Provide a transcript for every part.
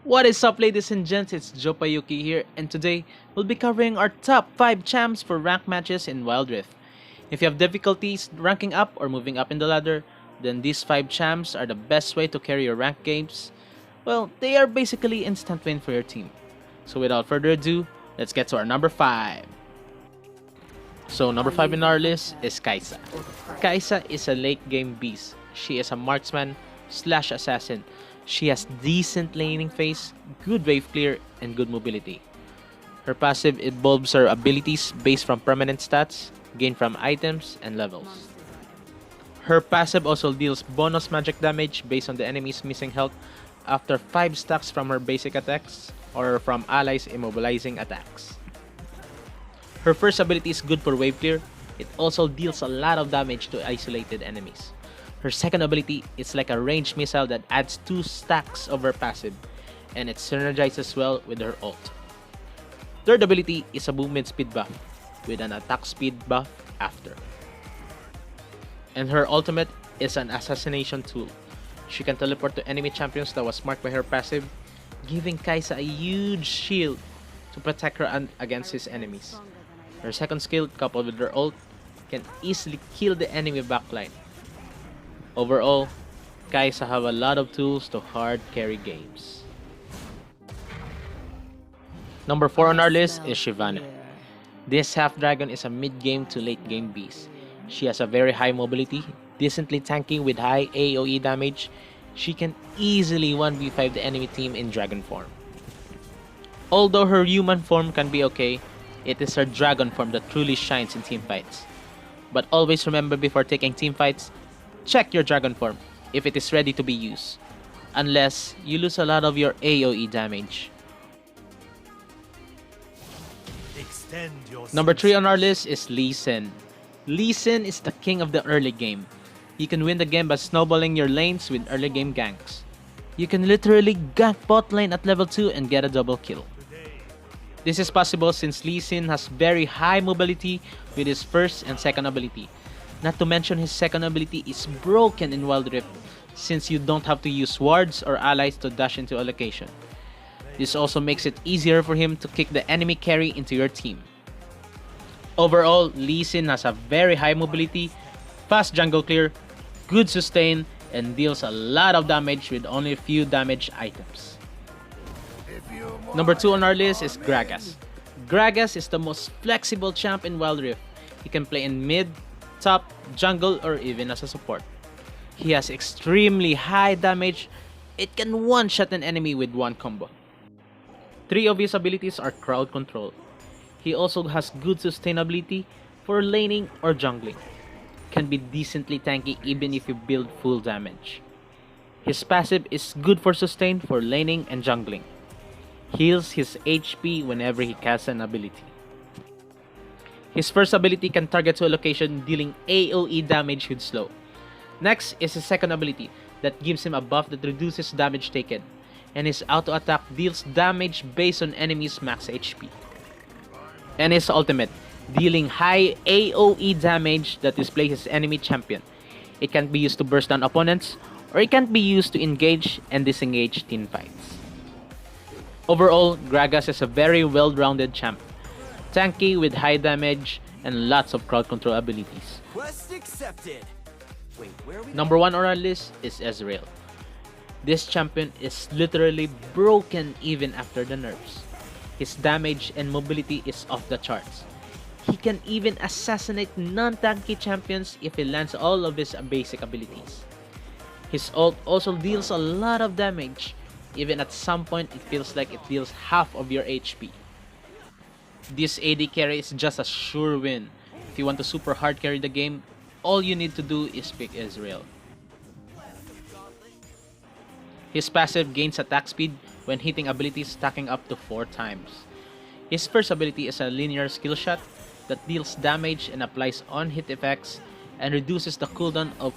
What is up, ladies and gents, it's Jopayuki here, and today we'll be covering our top 5 champs for rank matches in Wild Rift. If you have difficulties ranking up or moving up in the ladder, then these 5 champs are the best way to carry your rank games. Well, they are basically instant win for your team. So without further ado, let's get to our number 5. So number 5 in our list is Kaisa. Kaisa is a late game beast. She is a marksman slash assassin. She has decent laning phase, good wave clear, and good mobility. Her passive involves her abilities based from permanent stats, gained from items and levels. Her passive also deals bonus magic damage based on the enemy's missing health after 5 stacks from her basic attacks or from allies immobilizing attacks. Her first ability is good for wave clear. It also deals a lot of damage to isolated enemies. Her second ability is like a ranged missile that adds 2 stacks of her passive, and it synergizes well with her ult. Third ability is a movement speed buff, with an attack speed buff after. And her ultimate is an assassination tool. She can teleport to enemy champions that was marked by her passive, giving Kaisa a huge shield to protect her against his enemies. Her second skill, coupled with her ult, can easily kill the enemy backline. Overall, Kaisa have a lot of tools to hard carry games. Number 4 on our list is Shyvana. This half dragon is a mid-game to late game beast. She has a very high mobility, decently tanky with high AoE damage. She can easily 1v5 the enemy team in dragon form. Although her human form can be okay, it is her dragon form that truly shines in teamfights. But always remember, before taking teamfights, check your dragon form if it is ready to be used, unless you lose a lot of your AoE damage. Number 3 on our list is Lee Sin. Lee Sin is the king of the early game. You can win the game by snowballing your lanes with early game ganks. You can literally gank bot lane at level 2 and get a double kill. This is possible since Lee Sin has very high mobility with his first and second ability. Not to mention his second ability is broken in Wild Rift, since you don't have to use wards or allies to dash into a location. This also makes it easier for him to kick the enemy carry into your team. Overall, Lee Sin has a very high mobility, fast jungle clear, good sustain, and deals a lot of damage with only a few damage items. Number 2 on our list is Gragas. Gragas is the most flexible champ in Wild Rift. He can play in mid, top, jungle, or even as a support. He has extremely high damage. It can one-shot an enemy with one combo. 3 of his abilities are crowd control. He also has good sustainability for laning or jungling. Can be decently tanky even if you build full damage. His passive is good for sustain for laning and jungling. Heals his HP whenever he casts an ability. His first ability can target to a location, dealing AoE damage with slow. Next is his second ability that gives him a buff that reduces damage taken, and his auto attack deals damage based on enemies' max HP. And his ultimate, dealing high AoE damage that displays his enemy champion. It can be used to burst down opponents, or it can be used to engage and disengage teamfights. Overall, Gragas is a very well-rounded champ. Tanky with high damage and lots of crowd control abilities. Number 1 on our list is Ezreal. This champion is literally broken even after the nerfs. His damage and mobility is off the charts. He can even assassinate non-tanky champions if he lands all of his basic abilities. His ult also deals a lot of damage. Even at some point, it feels like it deals half of your HP. This AD carry is just a sure win. If you want to super hard carry the game, all you need to do is pick Ezreal. His passive gains attack speed when hitting abilities, stacking up to 4 times. His first ability is a linear skill shot that deals damage and applies on-hit effects and reduces the cooldown of.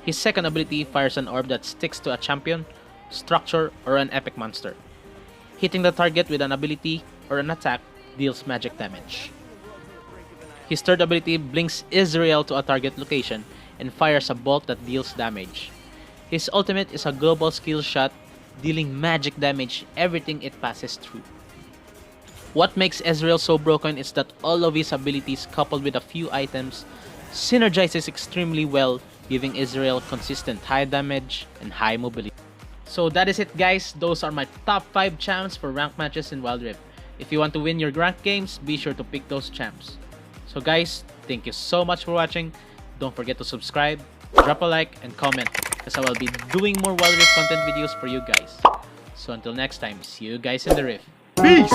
His second ability fires an orb that sticks to a champion, structure, or an epic monster. Hitting the target with an ability or an attack deals magic damage. His third ability blinks Ezreal to a target location and fires a bolt that deals damage. His ultimate is a global skill shot dealing magic damage everything it passes through. What makes Ezreal so broken is that all of his abilities coupled with a few items synergizes extremely well, giving Ezreal consistent high damage and high mobility. So that is it guys, those are my top 5 champs for rank matches in Wild Rift. If you want to win your rank games, be sure to pick those champs. So guys, thank you so much for watching. Don't forget to subscribe, drop a like, and comment, because I will be doing more Wild Rift content videos for you guys. So until next time, see you guys in the Rift. Peace!